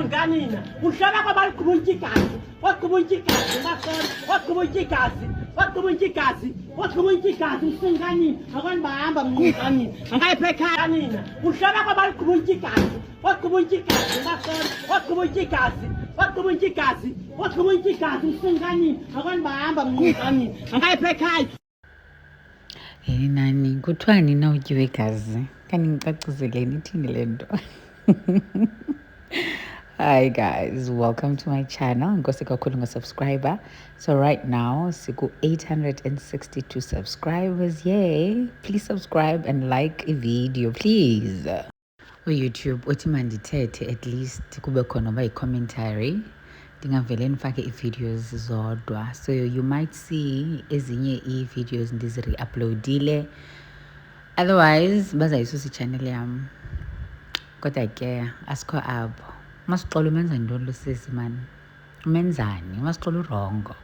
Singanina, uhlala kwabalikubuntikazi, wakubuntikazi, wakubuntikazi, wakubuntikazi, wakubuntikazi, usinganina, abantu bahamba mnqanini, angayiphekha nina, uhlala kwabalikubuntikazi, wakubuntikazi, wakubuntikazi, wakubuntikazi, wakubuntikazi, usinganina, abantu bahamba mnqanini, angayiphekha. Hey nani, kuthiwani na utyiwe gazi? Kanicaciseleni ithini le nto? Hi guys, welcome to my channel. Ngose kakhulu ngo-subscriber. So right now, siku 862 subscribers. Yay! Please subscribe and like a video, please. YouTube, uthi mandithethe at least kube khona uba yi-commentary. Ndingavele ndifake ii-videos zodwa. So you might see ezinye ii-videos ndiziri-uploadile. Otherwise, bazayisusa i-channel yam. Kodwa ke asikho apho. Masixola umenza ntoni lo sisi mani? Umenzani? Masixola urongo.